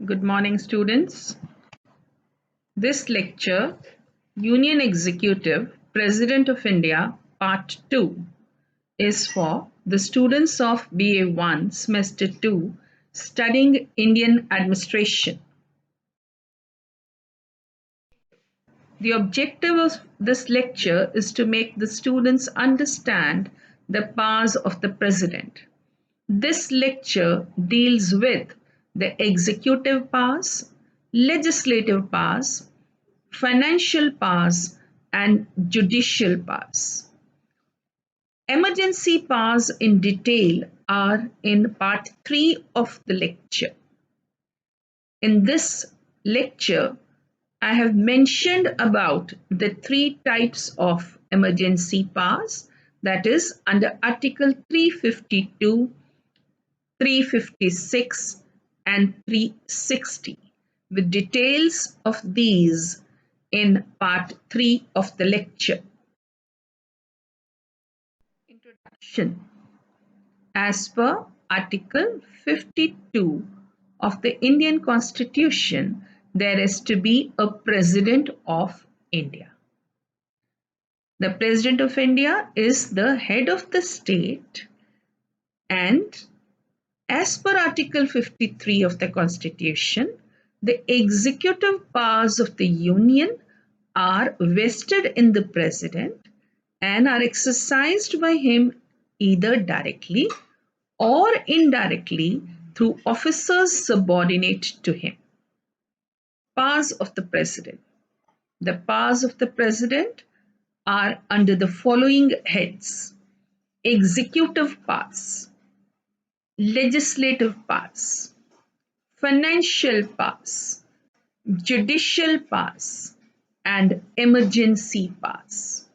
Good morning, students. This lecture, Union Executive, President of India, Part 2, is for the students of BA1, Semester 2, studying Indian administration. The objective of this lecture is to make the students understand the powers of the President. This lecture deals with the executive powers, legislative powers, financial powers, and judicial powers. Emergency powers in detail are in part 3 of the lecture. In this lecture, I have mentioned about the 3 types of emergency powers, that is under Article 352, 356 and 360, with details of these in part 3 of the lecture. Introduction. As per Article 52 of the Indian Constitution, there is to be a President of India. The President of India is the head of the state, and as per Article 53 of the Constitution, the executive powers of the Union are vested in the President and are exercised by him either directly or indirectly through officers subordinate to him. Powers of the President. The powers of the President are under the following heads: executive powers, legislative powers, financial powers, judicial powers, and emergency powers.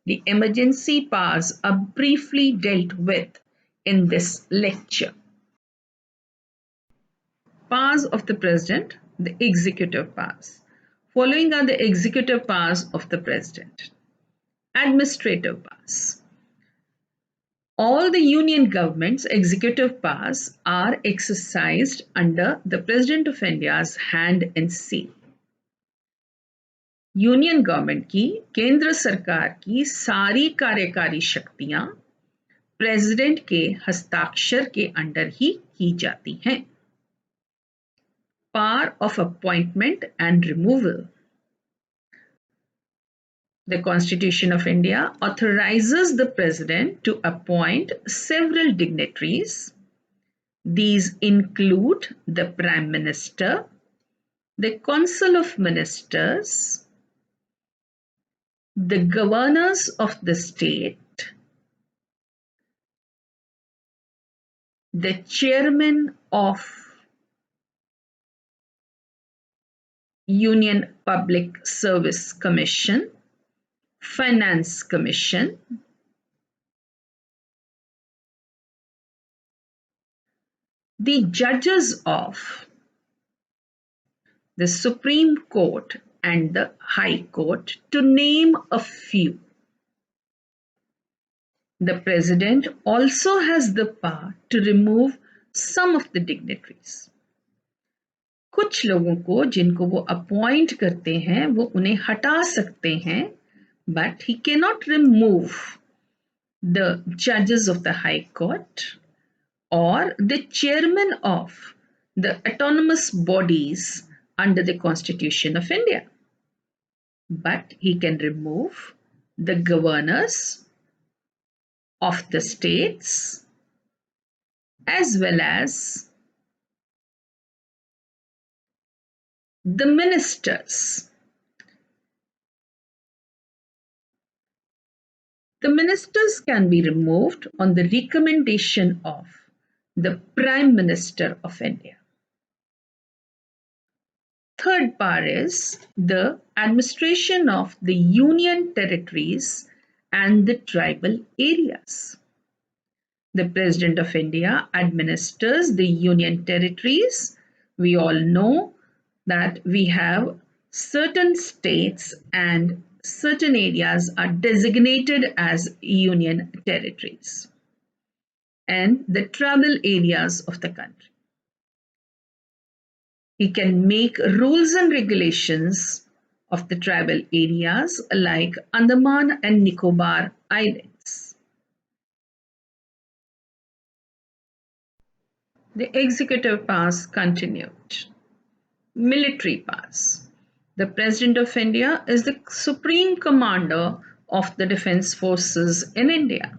The emergency powers are briefly dealt with in this lecture. Powers of the President, the executive powers. Following are the executive powers of the President. Administrative powers. All the union government's executive powers are exercised under the President of India's hand and seal. Union government की, केंद्र सरकार की सारी कार्यकारी शक्तियां president के हस्ताक्षर के अंडर ही की जाती हैं. Power of appointment and removal. The Constitution of India authorizes the President to appoint several dignitaries. These include the Prime Minister, the Council of Ministers, the governors of the state, the chairman of Union Public Service Commission, Finance Commission, the judges of the Supreme Court and the High Court, to name a few. The President also has the power to remove some of the dignitaries. कुछ लोगों को जिनको वो appoint करते हैं वो उन्हें हटा सकते हैं, but he cannot remove the judges of the High Court or the chairman of the autonomous bodies under the Constitution of India. But he can remove the governors of the states as well as the ministers. The ministers can be removed on the recommendation of the Prime Minister of India. Third power is the administration of the union territories and the tribal areas. The President of India administers the union territories. We all know that we have certain states and certain areas are designated as union territories and the tribal areas of the country. He can make rules and regulations of the tribal areas like Andaman and Nicobar Islands. The executive powers continued. Military powers. The President of India is the supreme commander of the defense forces in India.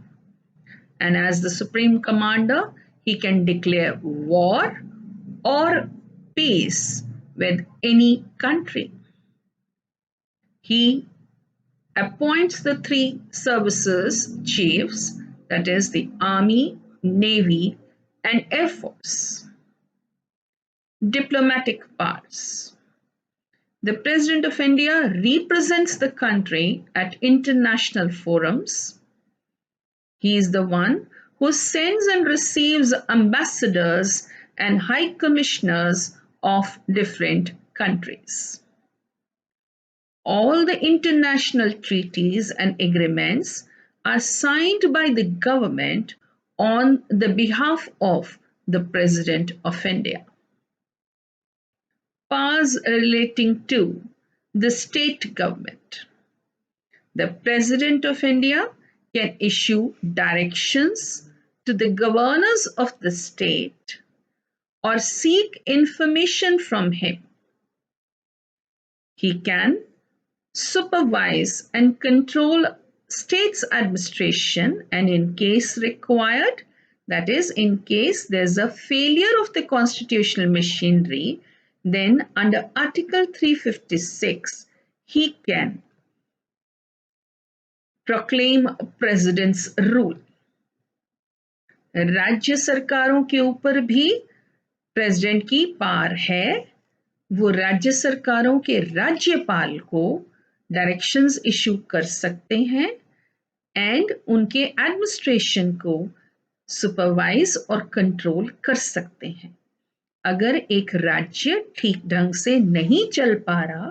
And as the supreme commander, he can declare war or peace with any country. He appoints the three services chiefs, that is, the Army, Navy, and Air Force. Diplomatic powers. The President of India represents the country at international forums. He is the one who sends and receives ambassadors and high commissioners of different countries. All the international treaties and agreements are signed by the government on the behalf of the President of India. Powers relating to the state government. The President of India can issue directions to the governors of the state or seek information from him. He can supervise and control state's administration, and in case required, that is, in case there's a failure of the constitutional machinery, then under Article 356, he can proclaim president's rule. राज्य सरकारों के ऊपर भी president की power है. वो राज्य सरकारों के राज्यपाल को डायरेक्शंस इशू कर सकते हैं एंड उनके एडमिनिस्ट्रेशन को सुपरवाइज और कंट्रोल कर सकते हैं. अगर एक राज्य ठीक ढंग से नहीं चल पा रहा,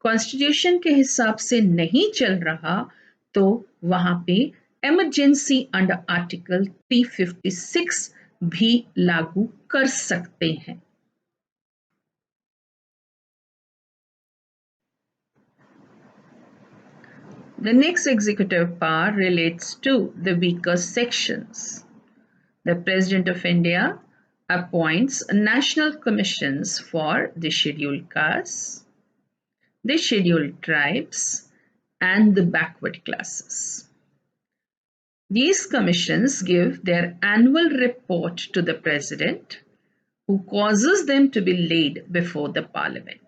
कॉन्स्टिट्यूशन के हिसाब से नहीं चल रहा, तो वहां पे इमरजेंसी अंडर आर्टिकल 356 भी लागू कर सकते हैं. The next executive power relates to the weaker sections. The President of India appoints national commissions for the scheduled castes, the scheduled tribes, and the backward classes. These commissions give their annual report to the President, who causes them to be laid before the Parliament.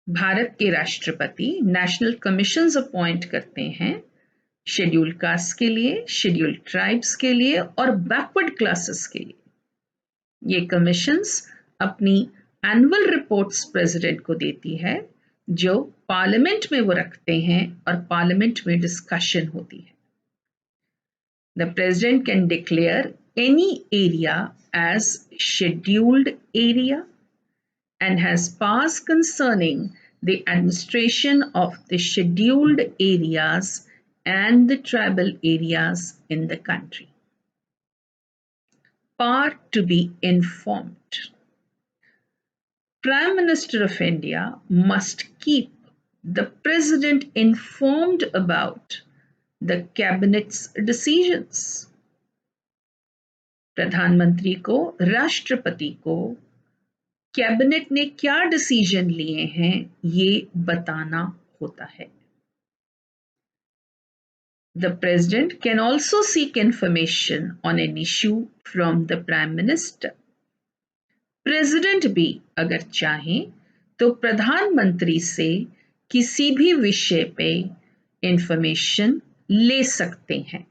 Bharat के राष्ट्रपति national commissions appoint करते हैं scheduled caste के लिए, scheduled tribes के लिए और backward classes के लिए. ये कमीशंस अपनी एनुअल रिपोर्ट्स प्रेसिडेंट को देती है, जो पार्लियामेंट में वो रखते हैं और पार्लियामेंट में डिस्कशन होती है. The president can declare any area as scheduled area and has powers concerning the administration of the scheduled areas and the tribal areas in the country. Power to be informed. Prime Minister of India must keep the President informed about the Cabinet's decisions. प्रधानमंत्री को, राष्ट्रपति को cabinet ने क्या decision लिए हैं ये बताना होता है. The President can also seek information on an issue from the Prime Minister. President भी अगर चाहें तो प्रधानमंत्री से किसी भी विषय पे इंफॉर्मेशन ले सकते हैं.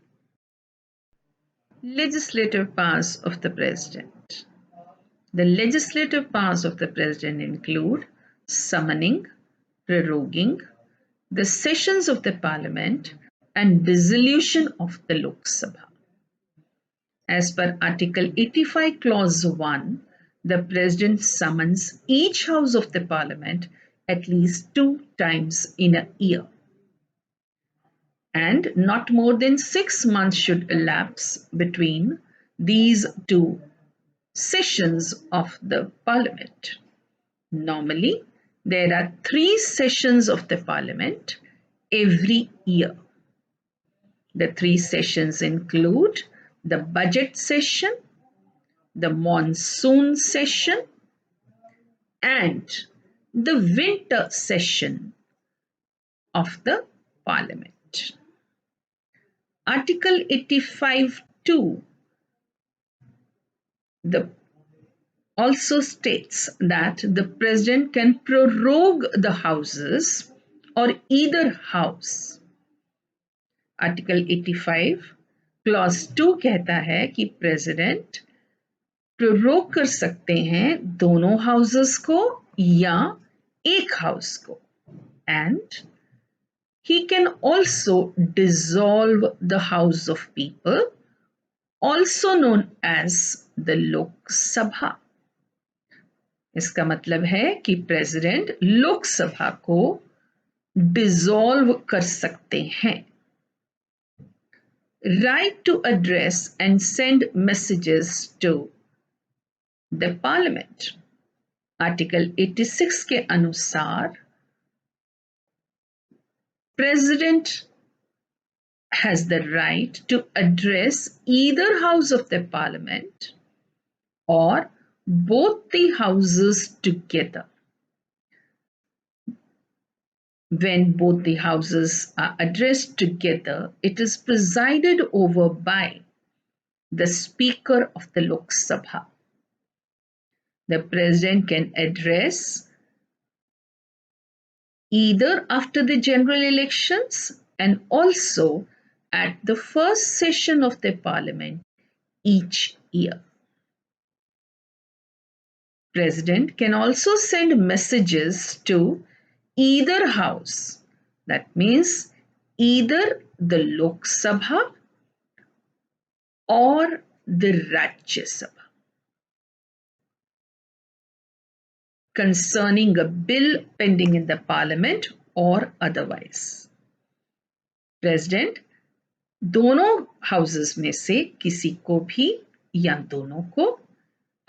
Legislative powers of the President. The legislative powers of the President include summoning, proroguing, the sessions of the Parliament, and dissolution of the Lok Sabha. As per Article 85, Clause 1, the President summons each House of the Parliament at least 2 times in a year. And not more than 6 months should elapse between these two sessions of the Parliament. Normally, there are 3 sessions of the Parliament every year. The 3 sessions include the budget session, the monsoon session, and the winter session of the Parliament. Article 85(2) also states that the President can prorogue the Houses or either House. Article 85 clause 2 कहता है कि president prorogue कर सकते हैं दोनों houses को या एक हाउस को, and he can also dissolve the House of People, also known as the Lok Sabha. इसका मतलब है कि प्रेसिडेंट लोकसभा को डिसॉल्व कर सकते हैं. Right to address and send messages to the Parliament. Article 86 के अनुसार President has the right to address either House of the Parliament or both the houses together. When both the houses are addressed together, it is presided over by the Speaker of the Lok Sabha. The President can address either after the general elections and also at the first session of the Parliament each year. President can also send messages to either house. That means either the Lok Sabha or the Rajya Sabha concerning a bill pending in the Parliament or otherwise. President दोनों houses में से किसी को भी या दोनों को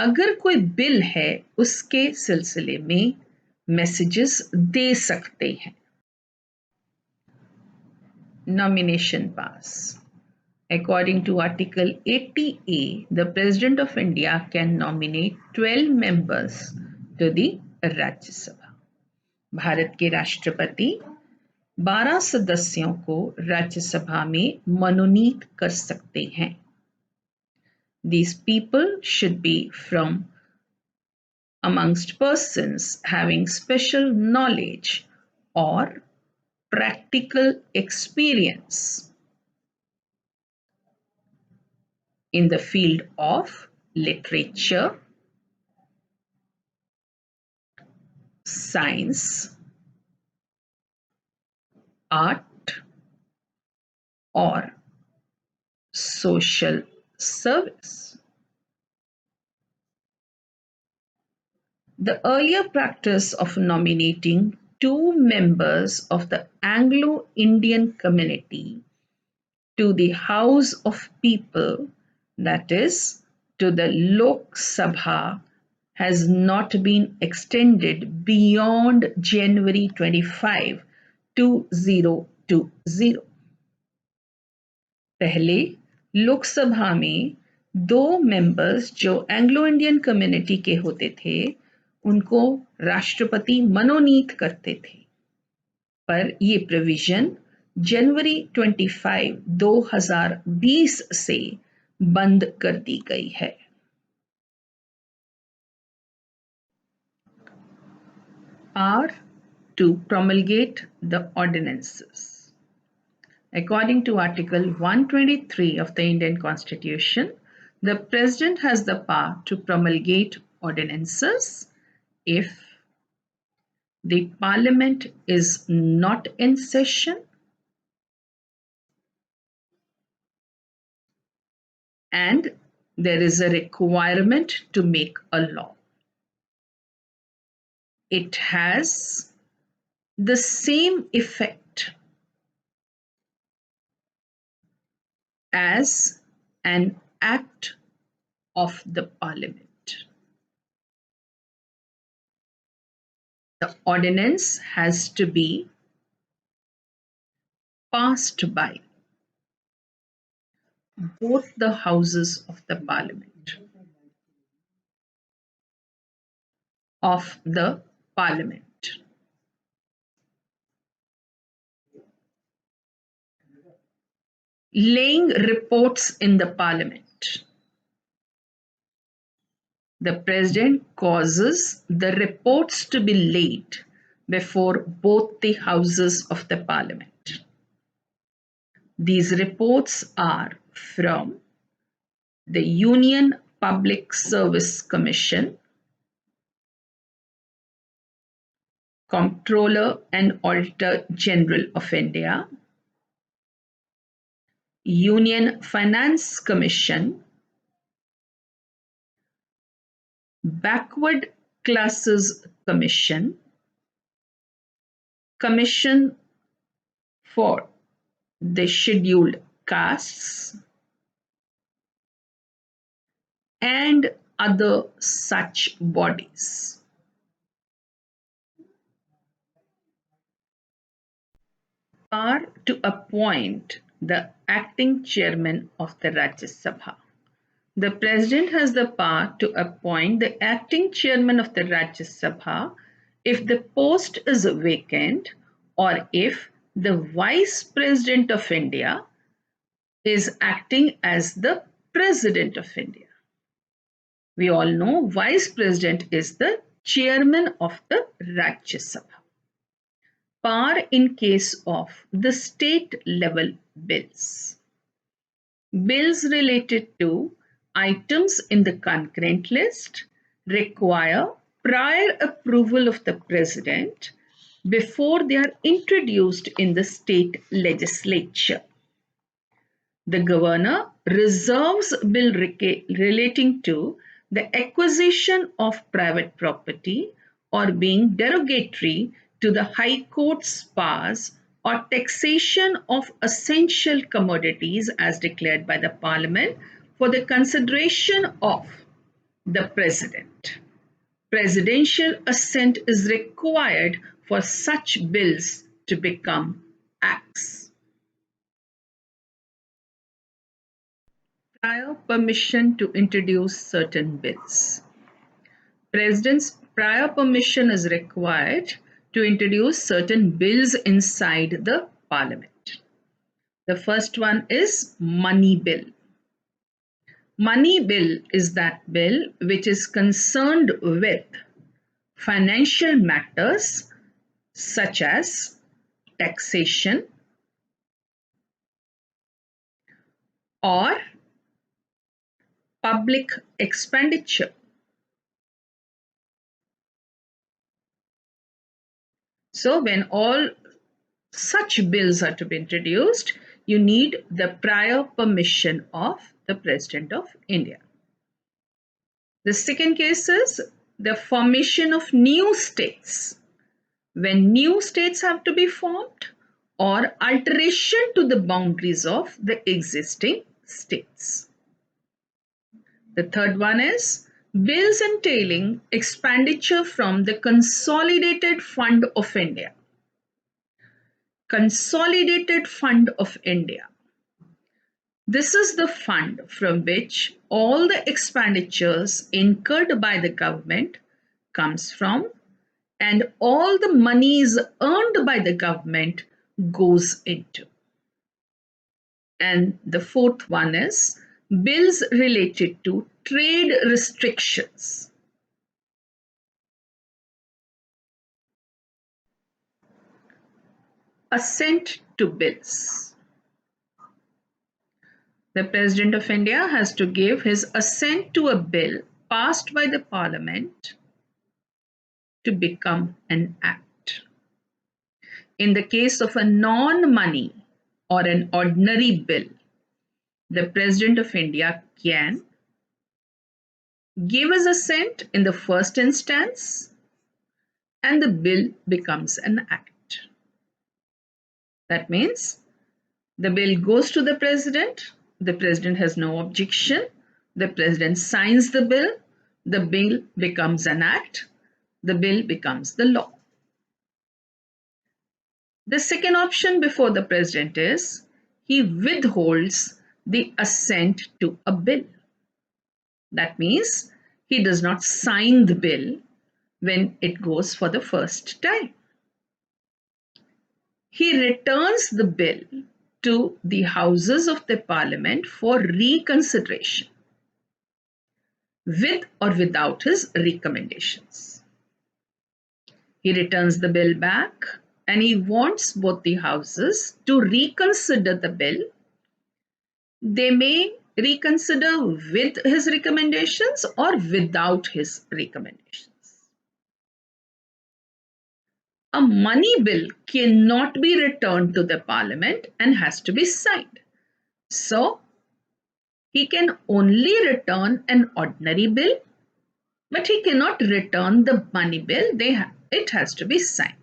अगर कोई बिल है उसके सिलसिले में मैसेजेस दे सकते हैं. Nomination pass. According to Article 80A, the President of India can nominate 12 members to the Rajya Sabha. Bharat के राष्ट्रपति 12 सदस्यों को राज्यसभा में मनोनीत कर सकते हैं. These people should be from amongst persons having special knowledge or practical experience in the field of literature, science, art, or social service. The earlier practice of nominating 2 members of the Anglo-Indian community to the House of People, that is, to the Lok Sabha, has not been extended beyond January 25, 2020. पहले लोकसभा में 2 members जो Anglo Indian community के होते थे उनको राष्ट्रपति मनोनीत करते थे, पर ये प्रोविजन जनवरी 25, 2020 से बंद कर दी गई है. Power to promulgate the ordinances. According to Article 123 of the Indian Constitution, the President has the power to promulgate ordinances if the Parliament is not in session and there is a requirement to make a law. It has the same effect as an act of the Parliament. The ordinance has to be passed by both the houses of the parliament. Laying reports in the parliament. The president causes the reports to be laid before both the houses of the parliament. These reports are from the Union Public Service Commission, Comptroller and Auditor General of India, Union Finance Commission, Backward Classes Commission, Commission for the Scheduled Castes, and other such bodies. Power to appoint the acting chairman of the Rajya Sabha. The president has the power to appoint the acting chairman of the Rajya Sabha if the post is vacant or if the vice president of India is acting as the president of India. We all know vice president is the chairman of the Rajya Sabha. Power in case of the state level bills. Bills related to items in the concurrent list require prior approval of the president before they are introduced in the state legislature. The governor reserves bill relating to the acquisition of private property or being derogatory to the High Court's powers or taxation of essential commodities as declared by the Parliament for the consideration of the President. Presidential assent is required for such bills to become acts. Prior permission to introduce certain bills. President's prior permission is required to introduce certain bills inside the Parliament. The first one is money bill. Money bill is that bill which is concerned with financial matters such as taxation or public expenditure. So when all such bills are to be introduced, you need the prior permission of the President of India. The second case is the formation of new states. When new states have to be formed or alteration to the boundaries of the existing states. The third one is bills entailing expenditure from the Consolidated Fund of India. Consolidated Fund of India. This is the fund from which all the expenditures incurred by the government comes from and all the monies earned by the government goes into. And the fourth one is bills related to trade restrictions. Assent to bills. The President of India has to give his assent to a bill passed by the Parliament to become an act. In the case of a non-money or an ordinary bill, the President of India can give his assent in the first instance and the bill becomes an act. That means the bill goes to the President has no objection, the President signs the bill becomes an act, the bill becomes the law. The second option before the president is he withholds the assent to a bill. That means he does not sign the bill when it goes for the first time. He returns the bill to the houses of the parliament for reconsideration, with or without his recommendations. He returns the bill back and he wants both the houses to reconsider the bill. They may reconsider with his recommendations or without his recommendations. A money bill cannot be returned to the parliament and has to be signed. So, he can only return an ordinary bill, but he cannot return the money bill. It has to be signed.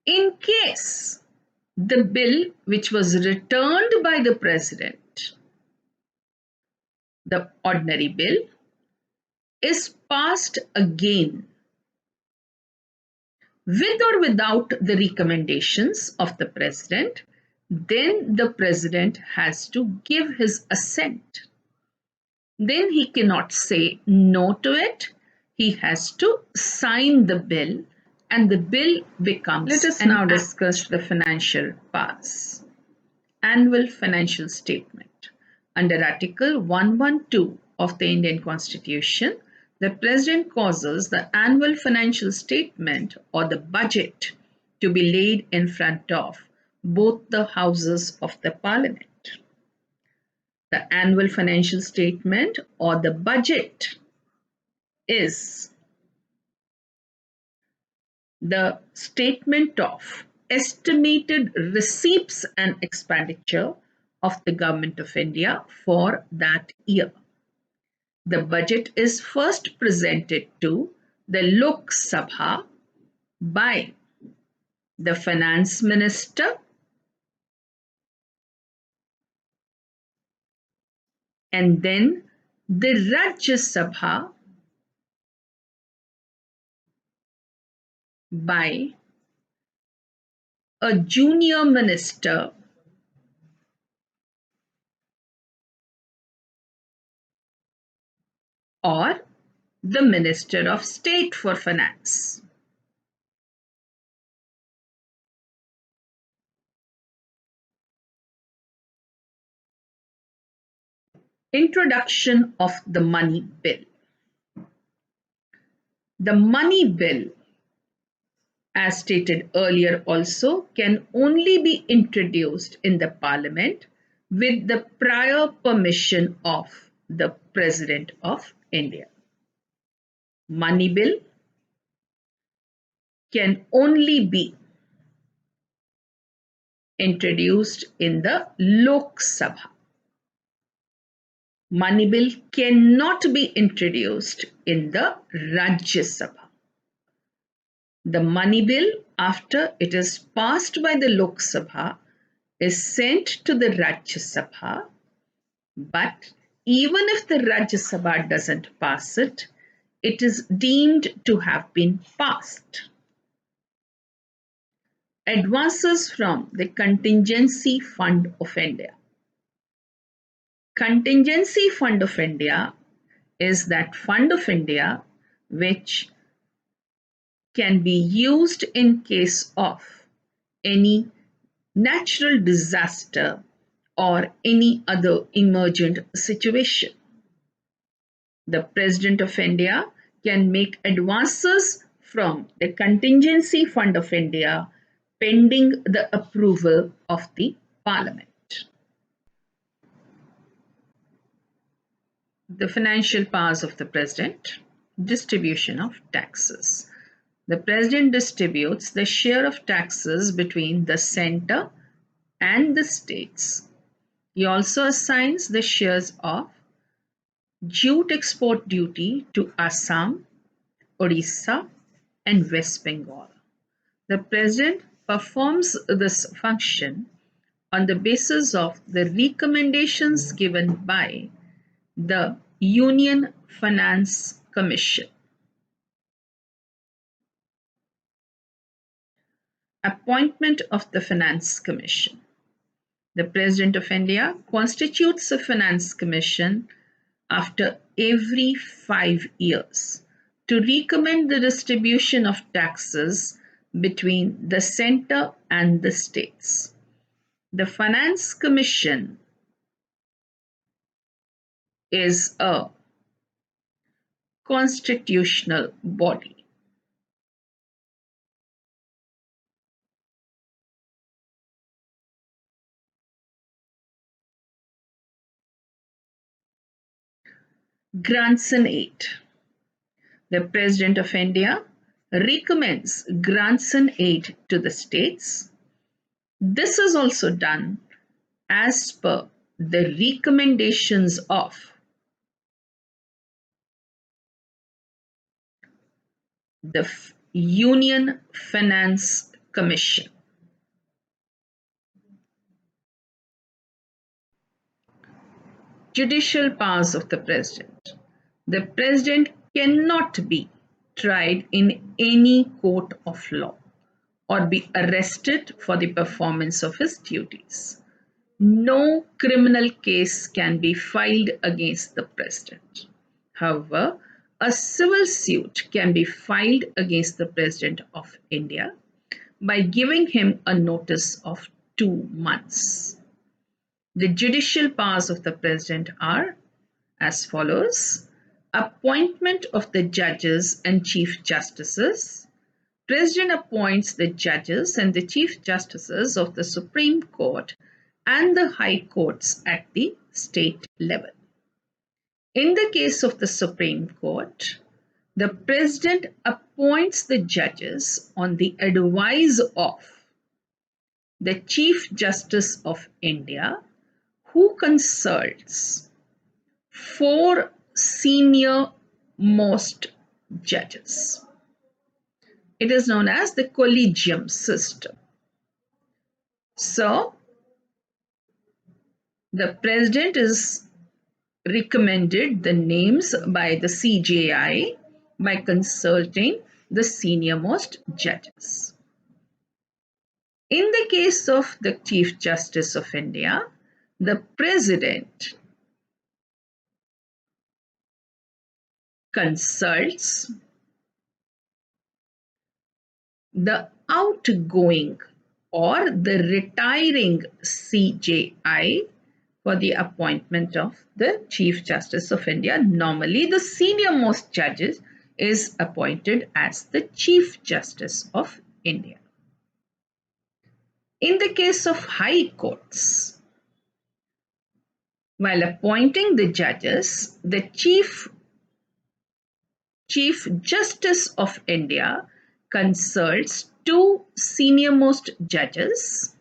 In case the bill which was returned by the president, the ordinary bill, is passed again with or without the recommendations of the president, then the president has to give his assent. Then he cannot say no to it. He has to sign the bill and the bill becomes. Let us now discuss the financial powers. Annual financial statement. Under Article 112 of the Indian Constitution, the President causes the annual financial statement or the budget to be laid in front of both the houses of the Parliament. The annual financial statement or the budget is the statement of estimated receipts and expenditure of the Government of India for that year. The budget is first presented to the Lok Sabha by the Finance Minister and then the Rajya Sabha by a junior minister or the Minister of State for Finance. Introduction of the money bill. The money bill, as stated earlier also, can only be introduced in the Parliament with the prior permission of the President of India. Money bill can only be introduced in the Lok Sabha. Money bill cannot be introduced in the Rajya Sabha. The money bill, after it is passed by the Lok Sabha, is sent to the Rajya Sabha, but even if the Rajya Sabha doesn't pass it, it is deemed to have been passed. Advances from the Contingency Fund of India. Contingency Fund of India is that fund of India which can be used in case of any natural disaster or any other emergent situation. The President of India can make advances from the Contingency Fund of India pending the approval of the Parliament. The financial powers of the President. Distribution of taxes. The President distributes the share of taxes between the centre and the states. He also assigns the shares of jute export duty to Assam, Odisha, and West Bengal. The President performs this function on the basis of the recommendations given by the Union Finance Commission. Appointment of the Finance Commission. The President of India constitutes a Finance Commission after every 5 years to recommend the distribution of taxes between the centre and the states. The Finance Commission is a constitutional body. Grants and aid. The President of India recommends grants and aid to the states. This is also done as per the recommendations of the Union Finance Commission. Judicial powers of the President. The President cannot be tried in any court of law or be arrested for the performance of his duties. No criminal case can be filed against the President. However, a civil suit can be filed against the President of India by giving him a notice of 2 months. The judicial powers of the President are as follows: appointment of the judges and chief justices. President appoints the judges and the chief justices of the Supreme Court and the high courts at the state level. In the case of the Supreme Court, the President appoints the judges on the advice of the Chief Justice of India, who consults 4 senior most judges. It is known as the collegium system. So, the President is recommended the names by the CJI by consulting the senior most judges. In the case of the Chief Justice of India, the President consults the outgoing or the retiring CJI for the appointment of the Chief Justice of India. Normally, the senior most judges is appointed as the Chief Justice of India. In the case of high courts, while appointing the judges, the Chief Justice of India consults 2 senior most judges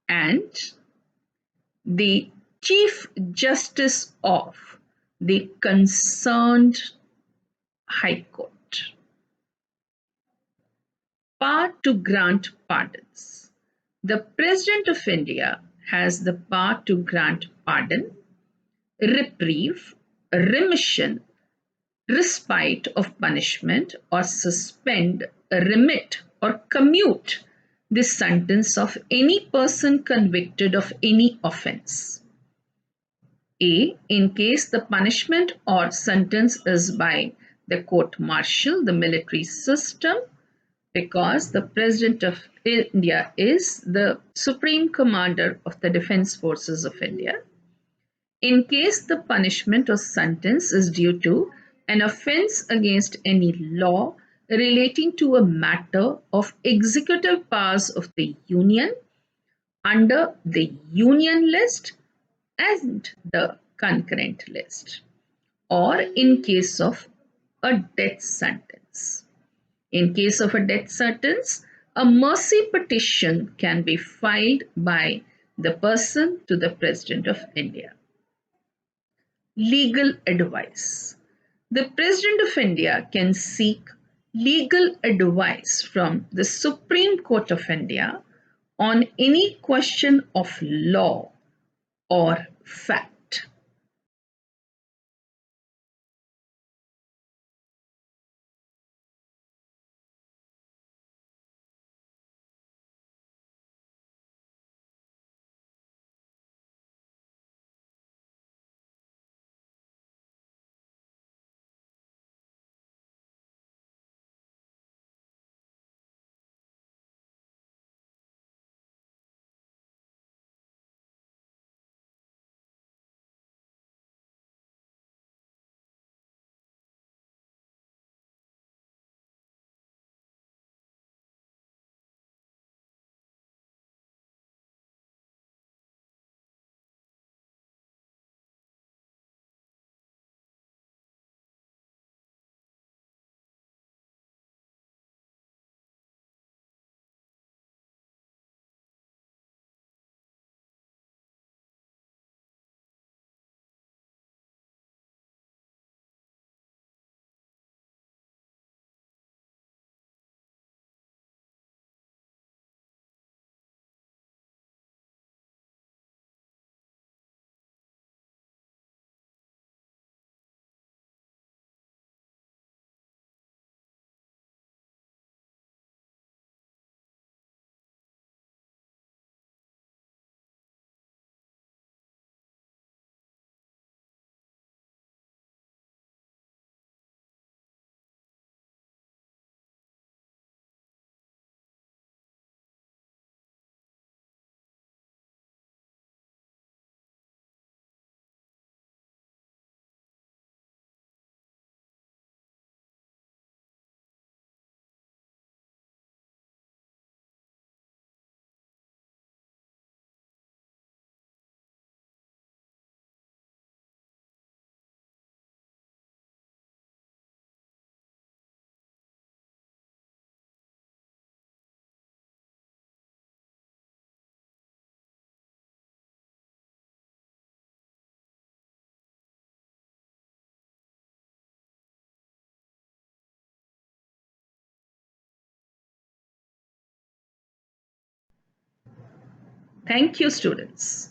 and the Chief Justice of the concerned High Court. Power to grant pardons. The President of India has the power to grant pardon, reprieve, remission, respite of punishment, or suspend, remit, or commute the sentence of any person convicted of any offence. A. In case the punishment or sentence is by the court-martial, the military system, because the President of India is the Supreme Commander of the Defence Forces of India. In case the punishment or sentence is due to an offence against any law relating to a matter of executive powers of the Union under the Union list and the concurrent list, or in case of a death sentence. In case of a death sentence, a mercy petition can be filed by the person to the President of India. Legal advice. The President of India can seek legal advice from the Supreme Court of India on any question of law or fact. Thank you, students.